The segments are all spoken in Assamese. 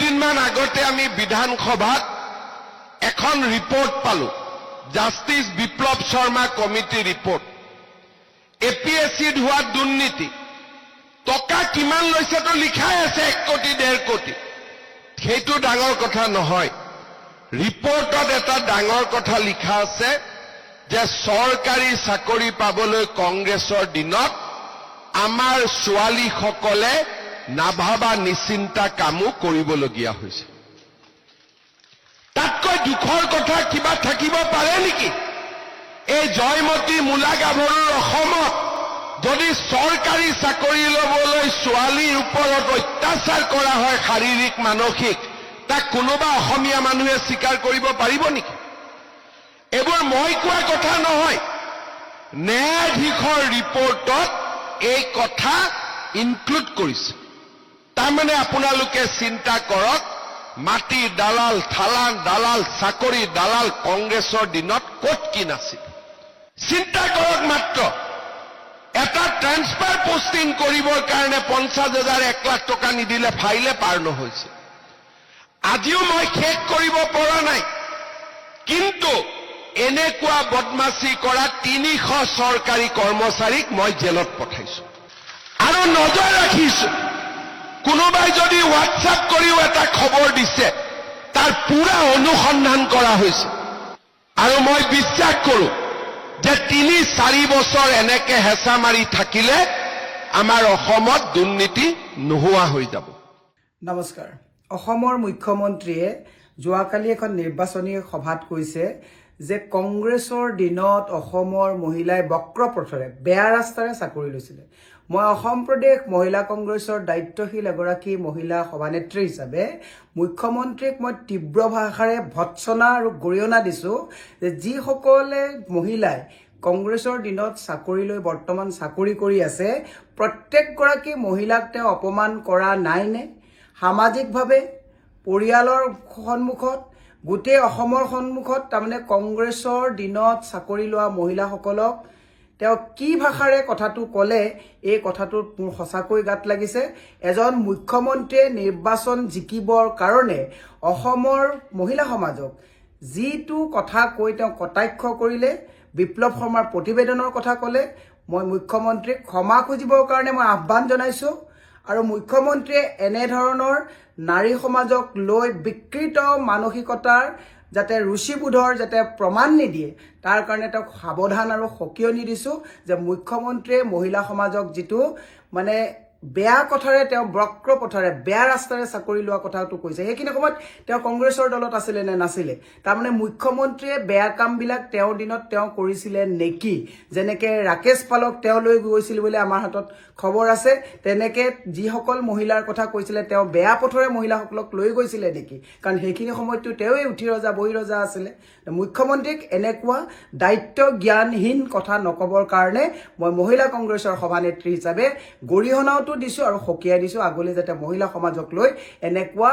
কেইদিনমান আগতে আমি বিধানসভাত এখন ৰিপৰ্ট পালো জাষ্টিস বিপ্লৱ শৰ্মা কমিটি ৰিপৰ্ট এপিএসসিত হোৱা দুৰ্নীতি টকা কিমান লৈছে তো লিখাই আছে 1 কোটি 1.5 কোটি সেইটো ডাঙৰ কথা নহয় ৰিপৰ্টত এটা ডাঙৰ কথা লিখা আছে যে চৰকাৰী চাকৰি পাবলৈ কংগ্ৰেছৰ দিনত আমাৰ ছোৱালীসকলে নাভাবা নিচিন্তা কামো কৰিবলগীয়া হৈছে তাতকৈ দুখৰ কথা কিবা থাকিব পাৰে নেকি এই জয়মতী মূলা গাভৰুৰ অসমত যদি চৰকাৰী চাকৰি ল'বলৈ ছোৱালীৰ ওপৰত অত্যাচাৰ কৰা হয় শাৰীৰিক মানসিক তাক কোনোবা অসমীয়া মানুহে স্বীকাৰ কৰিব পাৰিব নেকি এবোৰ মই কোৱা কথা নহয় ন্যায়াধীশৰ ৰিপৰ্টত এই কথা ইনক্লুড কৰিছে তাৰমানে আপোনালোকে চিন্তা কৰক মাটি দালাল থালান দালাল চাকৰি দালাল কংগ্ৰেছৰ দিনত ক'ত কি নাছিল চিন্তা কৰক মাত্ৰ এটা ট্ৰান্সফাৰ পোষ্টিং কৰিবৰ কাৰণে 50,000 1 লাখ টকা নিদিলে ফাইলে পাৰ নহৈছে আজিও মই শেষ কৰিব পৰা নাই কিন্তু এনেকুৱা বদমাছি কৰা 300 চৰকাৰী কৰ্মচাৰীক মই জেলত পঠাইছো আৰু নজৰ ৰাখিছো কোনোবাই যদি হোৱাটছআপ কৰিও এটা খবৰ দিছে তাৰ পুৰা অনুসন্ধান কৰা হৈছে আৰু মই বিশ্বাস কৰো যে 3-4 বছৰ এনেকে হেঁচা মাৰি থাকিলে আমাৰ অসমত দুৰ্নীতি নোহোৱা হৈ যাব নমস্কাৰ অসমৰ মুখ্যমন্ত্ৰীয়ে যোৱাকালি এখন নিৰ্বাচনী সভাত কৈছে যে কংগ্ৰেছৰ দিনত অসমৰ মহিলাই বক্ৰপথৰে বেয়া ৰাস্তাৰে চাকৰি লৈছিল মই অসম প্ৰদেশ মহিলা কংগ্ৰেছৰ দায়িত্বশীল এগৰাকী মহিলা সভানেত্ৰী হিচাপে মুখ্যমন্ত্ৰীক মই তীব্ৰ ভাষাৰে ভৎসনা আৰু গৰিহণা দিছো যে যিসকলে মহিলাই কংগ্ৰেছৰ দিনত চাকৰি লৈ বৰ্তমান চাকৰি কৰি আছে প্ৰত্যেকগৰাকী মহিলাক তেওঁ অপমান কৰা নাইনে সামাজিকভাৱে পৰিয়ালৰ সন্মুখত গোটেই অসমৰ সন্মুখত তাৰমানে কংগ্ৰেছৰ দিনত চাকৰি লোৱা মহিলাসকলক তেওঁ কি ভাষাৰে কথাটো ক'লে এই কথাটোত মোৰ সঁচাকৈ গাত লাগিছে এজন মুখ্যমন্ত্ৰীয়ে নিৰ্বাচন জিকিবৰ কাৰণে অসমৰ মহিলা সমাজক যিটো কথা কৈ তেওঁ কটাক্ষ কৰিলে বিপ্লৱ শৰ্মাৰ প্ৰতিবেদনৰ কথা ক'লে মই মুখ্যমন্ত্ৰীক ক্ষমা খুজিবৰ কাৰণে মই আহ্বান জনাইছো আৰু মুখ্যমন্ত্ৰীয়ে এনে ধৰণৰ নাৰী সমাজক লৈ বিকৃত মানসিকতাৰ যাতে ৰুচিবোধৰ যাতে প্ৰমাণ নিদিয়ে তাৰ কাৰণে তেওঁক সাৱধান আৰু সকিয়নি দিছো যে মুখ্যমন্ত্ৰীয়ে মহিলা সমাজক যিটো মানে বেয়া কথাৰে তেওঁ বক্ৰপথৰে বেয়া ৰাস্তাৰে চাকৰি লোৱা কথাটো কৈছে সেইখিনি সময়ত তেওঁ কংগ্ৰেছৰ দলত আছিল নে নাছিল তাৰমানে মুখ্যমন্ত্ৰীয়ে বেয়া কামবিলাক তেওঁৰ দিনত তেওঁ কৰিছিল নেকি যেনেকে ৰাকেশ পালক তেওঁ লৈ গৈছিল বুলি আমাৰ হাতত খবৰ আছে তেনেকে যিসকল মহিলাৰ কথা কৈছিল তেওঁ বেয়া পথৰে মহিলাসকলক লৈ গৈছিল নেকি কাৰণ সেইখিনি সময়তো তেওঁই উঠি ৰজা বহি ৰজা আছিল মুখ্যমন্ত্ৰীক এনেকুৱা দায়িত্ব জ্ঞানহীন কথা নকবৰ কাৰণে মই মহিলা কংগ্ৰেছৰ সভানেত্ৰী হিচাপে গৰিহণাটো দিছো আৰু সকিয়াই দিছো আগলৈ যাতে মহিলা সমাজক লৈ এনেকুৱা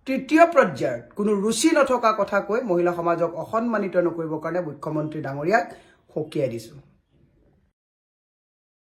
তৃতীয় পৰ্যায়ৰ কোনো ৰুচি নথকা কথা কৈ মহিলা সমাজক অসন্মানিত নকৰিবৰ কাৰণে মুখ্যমন্ত্ৰী ডাঙৰীয়াক সকিয়াই দিছো